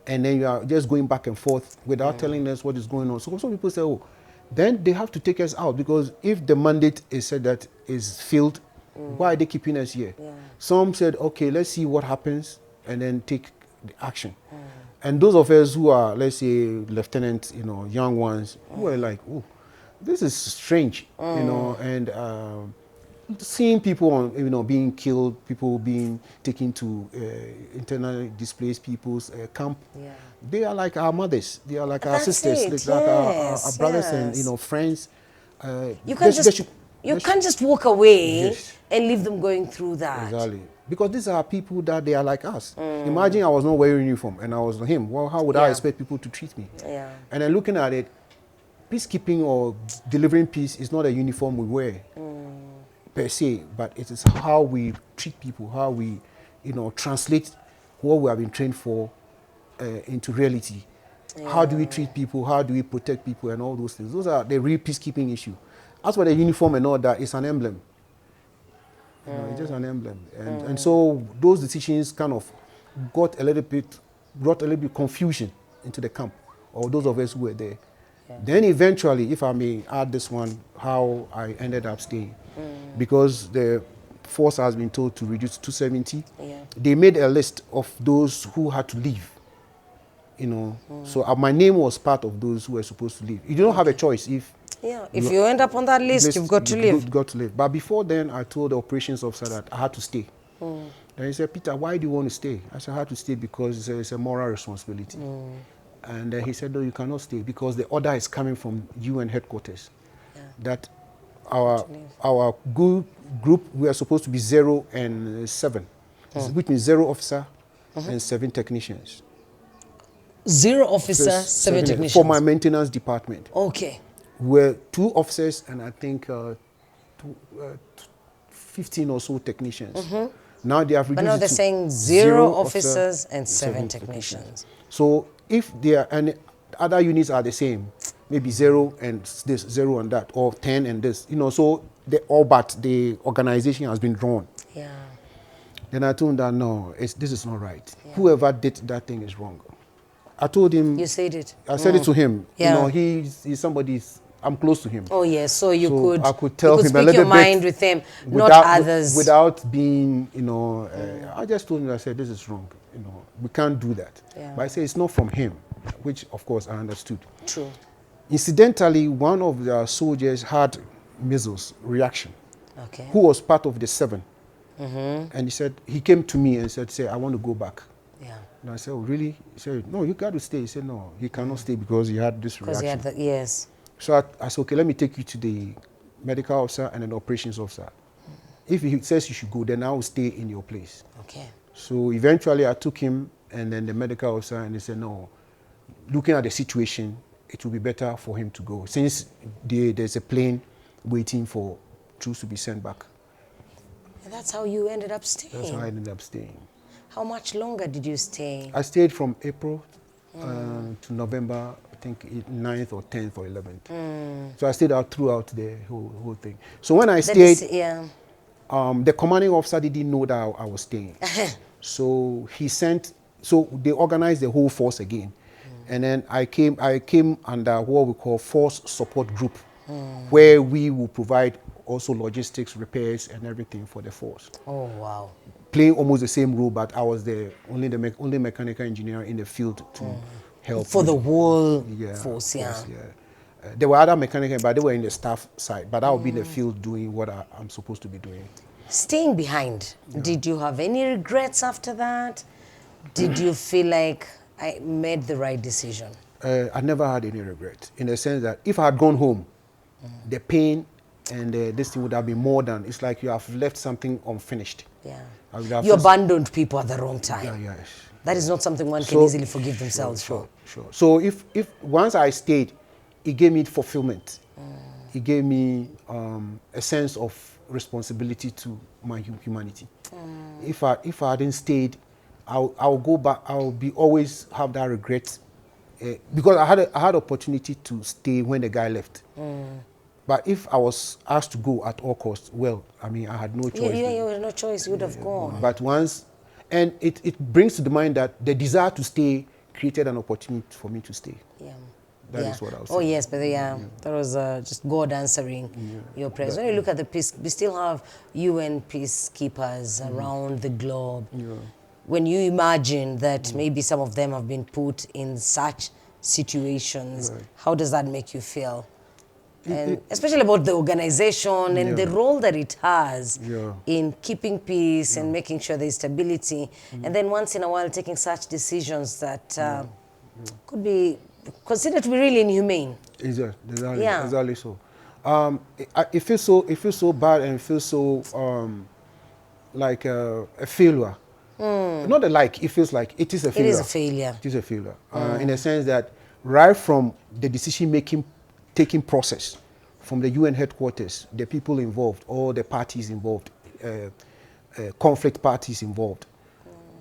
and then you are just going back and forth without telling us what is going on? So some people say, oh, then they have to take us out because if the mandate is said that is filled, why are they keeping us here? Yeah. Some said, okay, let's see what happens and then take the action. And those of us who are, let's say, lieutenants, young ones, who are like, oh, this is strange, and seeing people on, being killed, people being taken to internally displaced people's camp. Yeah. They are like our mothers. They are like our That's sisters. it. Like our Yes, brothers yes. and friends. You They can't should- they just should- you they should- can't just walk away Yes. and leave them going through that. Exactly. Because these are people that they are like us. Imagine I was not wearing uniform and I was him. Well, how would I Yeah. expect people to treat me? Yeah. And then looking at it, peacekeeping or delivering peace is not a uniform we wear per se, but it is how we treat people, how we, translate what we have been trained for into reality. How do we treat people? How do we protect people and all those things? Those are the real peacekeeping issue. As for the uniform and all that, it's an emblem. It's just an emblem. And so those decisions kind of brought a little bit confusion into the camp, or those of us who were there. Yeah. Then eventually, if I may add this one, how I ended up staying. Because the force has been told to reduce to 270, they made a list of those who had to leave. So my name was part of those who were supposed to leave. You don't have a choice if you end up on that list, you've got to leave. You've got to leave. But before then, I told the operations officer that I had to stay. Then he said, Peter, why do you want to stay? I said, I had to stay because it's a moral responsibility. And he said, no, you cannot stay because the order is coming from UN headquarters. That our group, we are supposed to be 0 and 7, which means 0 officer and 7 technicians. 0 officer, 7 technicians. For my maintenance department. Okay. We're 2 officers and I think 15 or so technicians. Now they have reduced. But now they're to saying 0 officers and 7 technicians. So if there and other units are the same, maybe 0 and this, 0 and that, or 10 and this, so but the organization has been drawn. Yeah. Then I told him that no, this is not right. Whoever did that thing is wrong. I told him. You said it. I said it to him. Yeah. He's somebody. I'm close to him. Oh yes, so I could tell him speak a little your bit mind with him, not others. Without being, I just told him. I said this is wrong. We can't do that. Yeah. But I said it's not from him, which of course I understood. True. Incidentally, one of the soldiers had measles reaction. Okay. Who was part of the 7, and he came to me and said, I want to go back. Yeah. And I said, oh, really? He said, no, you got to stay. He said, no, he cannot stay because he had this reaction. Because he had yes. So I said, okay, let me take you to the medical officer and an operations officer. If he says you should go, then I will stay in your place. Okay. So eventually I took him and then the medical officer, and they said, no, looking at the situation, it will be better for him to go since there's a plane waiting for troops to be sent back. And that's how you ended up staying? That's how I ended up staying. How much longer did you stay? I stayed from April to November, I think 9th or 10th or 11th. So I stayed out throughout the whole thing. So when I stayed, the commanding officer didn't know that I was staying. So they organized the whole force again. And then I came under what we call force support group, where we will provide also logistics, repairs, and everything for the force. Oh, wow. Playing almost the same role, but I was the only mechanical engineer in the field to help. For the whole force, there were other mechanical, but they were in the staff side. But I would be in the field doing what I'm supposed to be doing. Staying behind, did you have any regrets after that? Did you feel like I made the right decision? I never had any regret, in the sense that if I had gone home, the pain and this thing would have been more than, it's like you have left something unfinished. Yeah. You abandoned people at the wrong time. Yeah, yes. That is not something one can easily forgive themselves for. Sure. So if once I stayed, it gave me fulfillment. It gave me a sense of responsibility to my humanity. If I hadn't stayed, I'll go back. I'll be always have that regret because I had opportunity to stay when the guy left. But if I was asked to go at all costs, well, I mean, I had no choice. You had no choice. You would have gone. But once, and it brings to the mind that the desire to stay created an opportunity for me to stay. Yeah. That is what I was saying. Oh, yes, but that was just God answering your prayers. When you look at the peace, we still have UN peacekeepers around the globe. Yeah. When you imagine that maybe some of them have been put in such situations, how does that make you feel? and especially about the organization and the role that it has in keeping peace and making sure there's stability. And then once in a while taking such decisions that could be considered to be really inhumane. Exactly, exactly so. It feels so bad, and it feels so like a failure. Not a like, it feels like it is a failure. It is a failure. It is a failure. In a sense that right from the decision-making taking process, from the UN headquarters, the people involved, all the parties involved, conflict parties involved,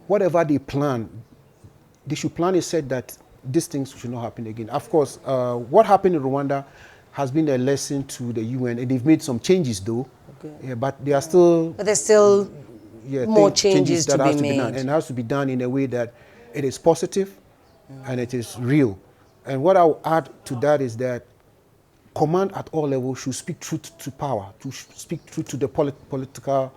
whatever they plan, they should plan it said that these things should not happen again. Of course, what happened in Rwanda has been a lesson to the UN, and they've made some changes though. But they are still... But there's still more changes that to has be made. Done, and it has to be done in a way that it is positive and it is real. And what I'll add to that is that command at all levels should speak truth to power, to speak truth to the political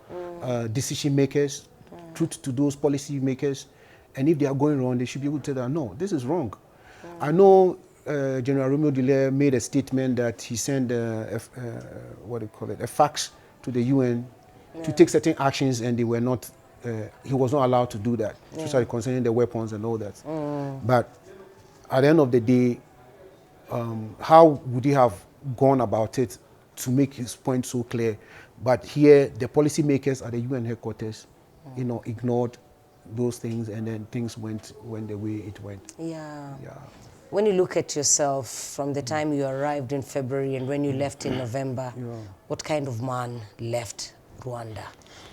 decision makers, truth to those policy makers. And if they are going wrong, they should be able to tell them, no, this is wrong. I know General Romeo Dallaire made a statement that he sent a fax to the UN to take certain actions, and they were not, he was not allowed to do that, especially concerning the weapons and all that. But at the end of the day, how would he have gone about it to make his point so clear? But here, the policymakers at the UN headquarters, ignored those things, and then things went the way it went. When you look at yourself from the time you arrived in February and when you left in November, what kind of man left Rwanda?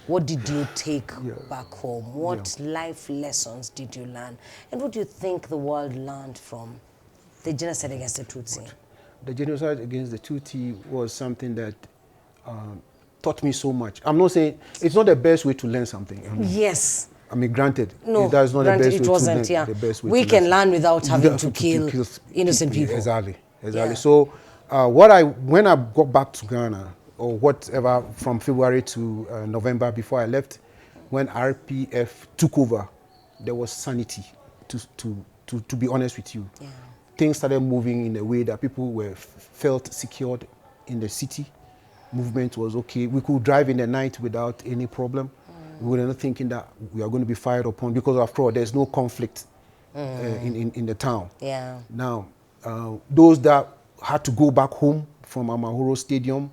What did you take back home? What life lessons did you learn? And what do you think the world learned from the genocide against the Tutsi? The genocide against the Tutsi was something that taught me so much. I'm not saying it's not the best way to learn something. Yes. I mean, granted, no, that's not granted, the best it way wasn't, to learn. The best way we to can learn without having to kill innocent people. Exactly. So, when I got back to Ghana, or whatever, from February to November before I left, when RPF took over, there was sanity. To be honest with you, things started moving in a way that people felt secured in the city. Movement was okay. We could drive in the night without any problem. We were not thinking that we are going to be fired upon, because of course there's no conflict in the town. Now, those that had to go back home from Amahoro Stadium,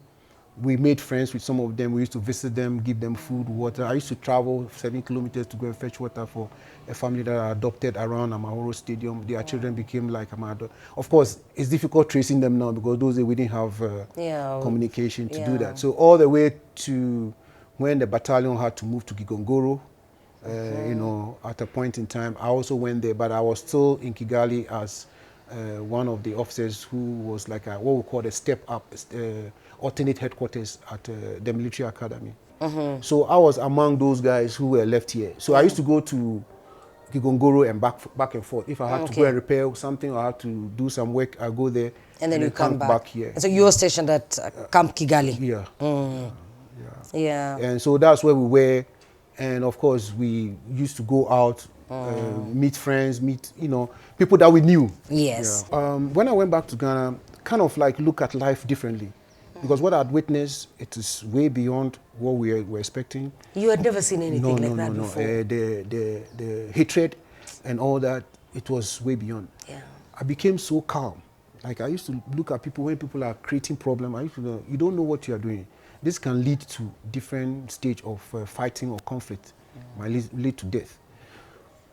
we made friends with some of them. We used to visit them, give them food, water. I used to travel 7 kilometers to go and fetch water for a family that are adopted around Amahoro Stadium. Their children became like Amahoro. Of course, it's difficult tracing them now, because those days we didn't have communication to do that. So all the way to when the battalion had to move to Gikongoro, at a point in time, I also went there, but I was still in Kigali as one of the officers who was like what we call a step up, alternate headquarters at the military academy. So I was among those guys who were left here. So I used to go to Gikongoro and back and forth. If I had to go and repair something or I had to do some work, I go there. And then you come back here. And so you were stationed at Camp Kigali. And so that's where we were. And of course, we used to go out, meet friends, meet, people that we knew. When I went back to Ghana, kind of like look at life differently. Because what I'd witnessed, it is way beyond what we were expecting. You had never seen anything like that before? The hatred and all that, it was way beyond. I became so calm. Like, I used to look at people, when people are creating problems, I used to know, you don't know what you are doing. This can lead to different stage of fighting or conflict. Might lead to death.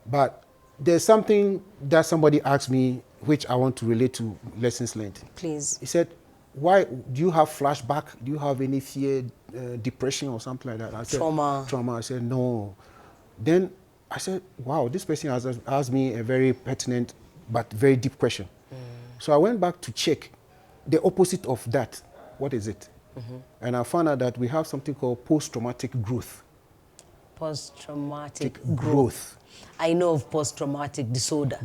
But there's something that somebody asked me, which I want to relate to lessons learned. Please. He said, why do you have flashback? Do you have any fear, depression or something like that? I said, Trauma. I said, no. Then I said, wow, this person has asked me a very pertinent but very deep question. So I went back to check the opposite of that. What is it? And I found out that we have something called post-traumatic growth. Post-traumatic growth. I know of post-traumatic disorder.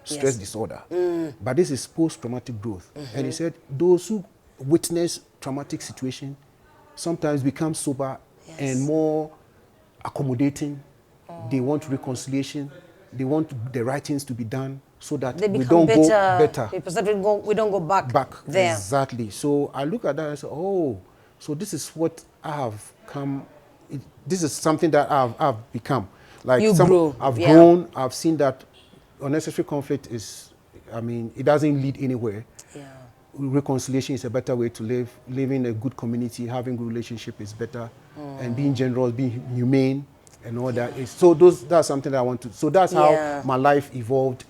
Stress disorder. But this is post-traumatic growth. And he said those who witness traumatic situation sometimes become sober and more accommodating. They want reconciliation. They want the right things to be done. so that They we become don't go better better. people, so we don't go back there. Exactly. So I look at that and say, oh, so this is what I have come. This is something that I've become. Like You grew, I've yeah. grown. I've seen that unnecessary conflict is, I mean, it doesn't lead anywhere. Yeah. Reconciliation is a better way to live. Living in a good community, having good relationship is better, and being generous, being humane, and all that is. So that's something that I want to. So that's Yeah. how my life evolved,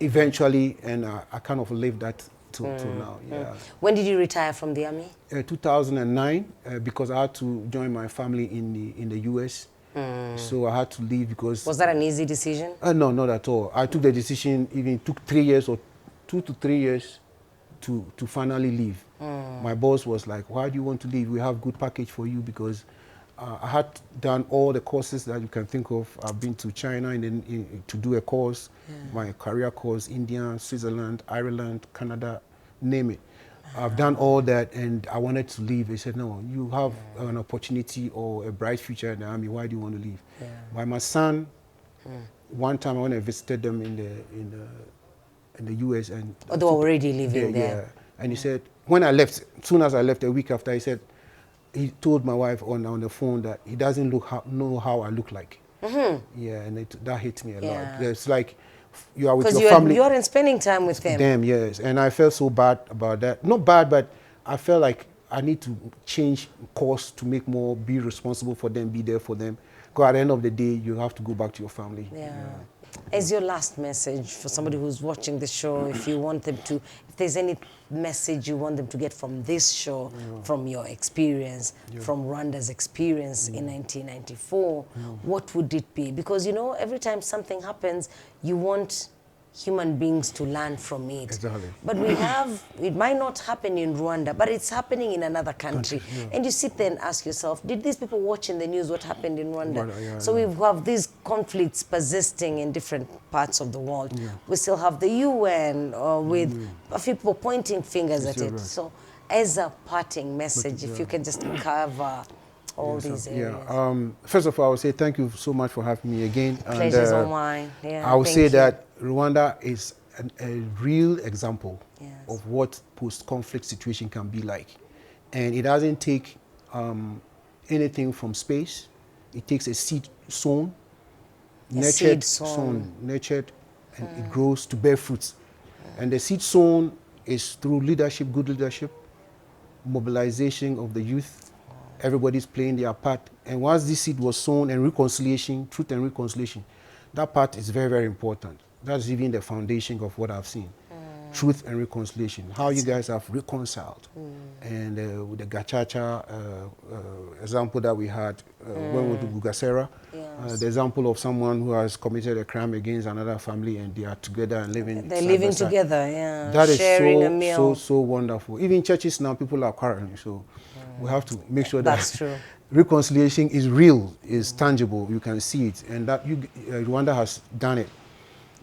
eventually, and I kind of lived that till now. Yeah. When did you retire from the army? 2009, because I had to join my family in the US. So I had to leave because. Was that an easy decision? No, not at all. I took the decision. Even took 3 years or 2 to 3 years to finally leave. My boss was like, "Why do you want to leave? We have good package for you," because I had done all the courses that you can think of. I've been to China to do a course, my career course, India, Switzerland, Ireland, Canada, name it. I've done all that, and I wanted to leave. They said, "No, you have an opportunity or a bright future in the army. Why do you want to leave?" By my son, one time when I visited them in the US, and Or they were already living there? Yeah, and he said, when I left, as soon as I left, a week after, he said, he told my wife on the phone that he doesn't know how I look like. Yeah, and that hit me a lot. It's like you are with your family. You are spending time with them. Them, yes. And I felt so bad about that. Not bad, but I felt like I need to change course to make more, be responsible for them, be there for them. Because at the end of the day, you have to go back to your family. Yeah. As your last message for somebody who's watching the show, if you want them to, if there's any message you want them to get from this show, from your experience, from Rwanda's experience in 1994, what would it be? Because, you know, every time something happens, you want human beings to learn from it. Exactly. But it might not happen in Rwanda, but it's happening in another country. And you sit there and ask yourself, did these people watch in the news what happened in Rwanda? So we have these conflicts persisting in different parts of the world. We still have the UN with a few people pointing fingers at it. Right. So as a parting message, if you can just cover all these areas. First of all, I would say thank you so much for having me again. Pleasure's all mine. Yeah, I would say that Rwanda is a real example of what post-conflict situation can be like. And it doesn't take anything from space. It takes a seed sown, nurtured, and it grows to bear fruits. And the seed sown is through leadership, good leadership, mobilization of the youth. Everybody's playing their part. And once this seed was sown, and reconciliation, truth and reconciliation, that part is very, very important. That's even the foundation of what I've seen. Truth and reconciliation. How you guys have reconciled. And with the Gachacha example that we had when we went to Bugasera, the example of someone who has committed a crime against another family and they are together and living. They're living together, yeah. That sharing is a meal. so wonderful. Even churches now, people are quarreling, so we have to make sure that That's true. reconciliation is real, is tangible. You can see it, and that Rwanda has done it.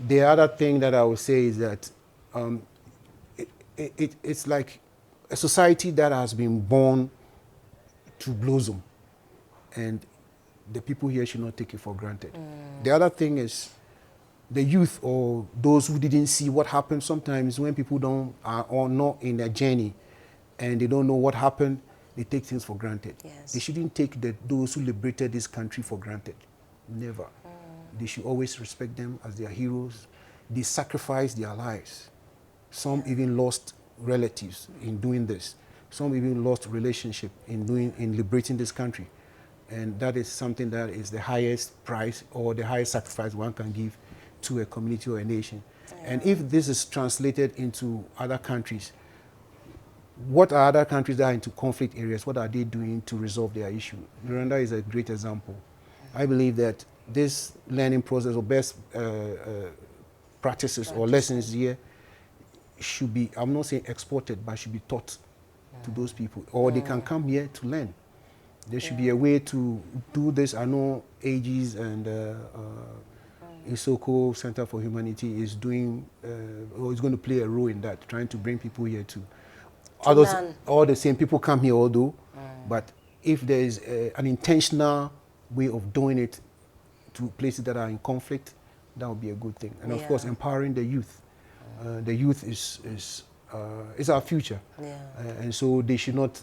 The other thing that I would say is that it's like a society that has been born to blossom, and the people here should not take it for granted. The other thing is the youth or those who didn't see what happened. Sometimes when people are not in their journey and they don't know what happened, they take things for granted. They shouldn't take those who liberated this country for granted. Never. They should always respect them as their heroes. They sacrificed their lives. Some even lost relatives in doing this. Some even lost relationship in liberating this country. And that is something that is the highest price or the highest sacrifice one can give to a community or a nation. And if this is translated into other countries, what are other countries that are into conflict areas? What are they doing to resolve their issue? Rwanda is a great example. I believe that this learning process or best practices or lessons here should be, I'm not saying exported, but should be taught to those people. Or they can come here to learn. There should be a way to do this. I know Aegis and Isoko Center for Humanity is doing, or is going to play a role in that, trying to bring people here to all the same people come here, although, but if there is an intentional way of doing it to places that are in conflict, that would be a good thing. And of Yeah. course, empowering the youth. The youth is our future. Yeah. And so they should not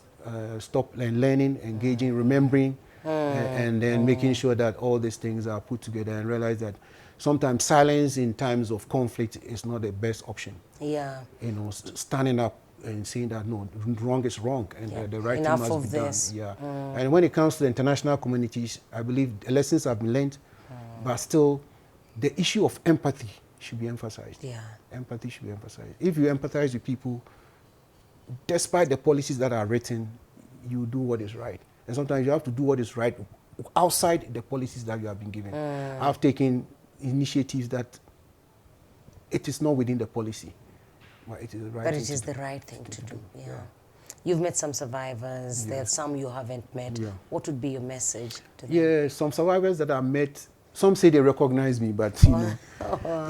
stop learning, engaging, remembering, and then making sure that all these things are put together and realize that sometimes silence in times of conflict is not the best option. Yeah. You know, standing up and saying that no, wrong is wrong and the right Enough thing must of be this. done. Yeah. And when it comes to the international communities, I believe the lessons have been learned, but still the issue of empathy should be emphasized. Yeah. Empathy should be emphasized. If you empathize with people, despite the policies that are written, you do what is right. And sometimes you have to do what is right outside the policies that you have been given. I've taken initiatives that it is not within the policy, but it is the right But thing it is to the do. right thing to do. Yeah. You've met some survivors. There are some you haven't met. Yeah. What would be your message to them? Yeah, some survivors that I met, some say they recognize me, but you know,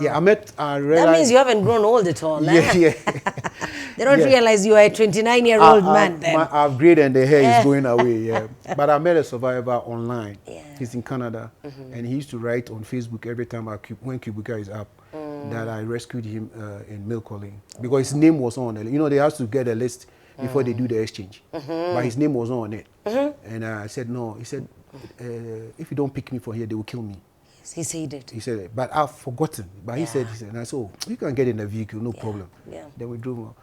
yeah, I realized. That means you haven't grown old at all. Yeah, yeah. They don't Yeah. realize you are a 29-year-old man then. I've grayed and the hair is going away, yeah. But I met a survivor online. Yeah. He's in Canada, and he used to write on Facebook every time when Kubuka is up that I rescued him in mail calling because his name was on it. You know, they have to get a list before they do the exchange, but his name was on it. And I said, no. He said, if you don't pick me from here, they will kill me. Yes, he said it. He said it, but I've forgotten. But he said, and I said, oh, you can get in the vehicle, no problem. Yeah. Then we drove.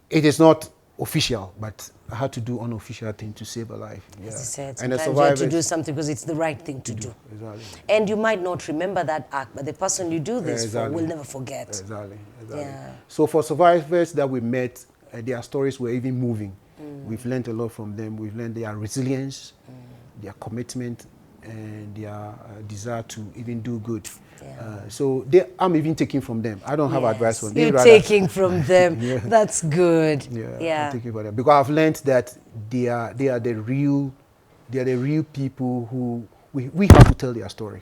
It is not official, but I had to do unofficial thing to save a life. Yeah. As I said, And the sometimes you have to survivors do something because it's the right thing to do. Exactly. And you might not remember that act, but the person you do this Exactly. for will never forget. Exactly. Yeah. So for survivors that we met, their stories were even moving. We've learned a lot from them. We've learned their resilience, their commitment, and their desire to even do good. Yeah. So I'm even taking from them. I don't have advice from them. You're taking from them. Yeah. That's good. Yeah, I'm taking from them because I've learned that they are the real people who we have to tell their story.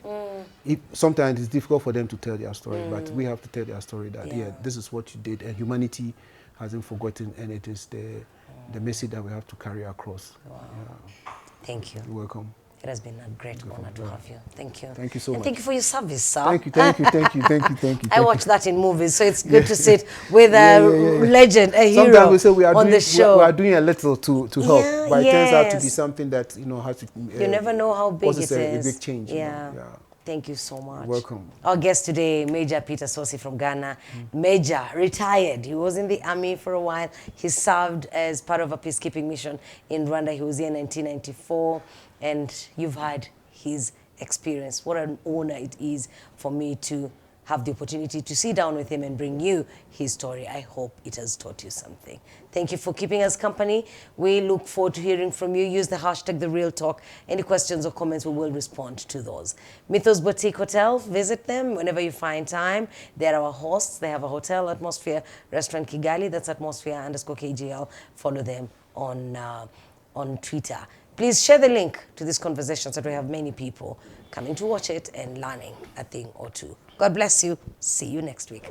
Sometimes it's difficult for them to tell their story, but we have to tell their story that this is what you did, and humanity hasn't forgotten, and it is the message that we have to carry across. Wow. Yeah. Thank you. You're welcome. It has been a great honor to have you. Thank you. Thank you so and much. thank you for your service, sir. Thank you. I watch that in movies, so it's good to sit with a legend, a hero Sometimes we say we are on doing, the show. We are doing a little to help, Yeah, but it turns out to be yes. something that has to. You never know how big it is. A big change. Yeah. You know? Thank you so much. Welcome. Our guest today, Major Peter Sosi from Ghana. Major, retired. He was in the army for a while. He served as part of a peacekeeping mission in Rwanda. He was here in 1994. And you've had his experience. What an honor it is for me to have the opportunity to sit down with him and bring you his story. I hope it has taught you something. Thank you for keeping us company. We look forward to hearing from you. Use the hashtag #TheRealTalk. Any questions or comments, we will respond to those. Mythos Boutique Hotel, visit them whenever you find time. They're our hosts. They have a hotel, Atmosphere Restaurant Kigali. That's Atmosphere_KGL. Follow them on Twitter. Please share the link to this conversation so that we have many people coming to watch it and learning a thing or two. God bless you. See you next week.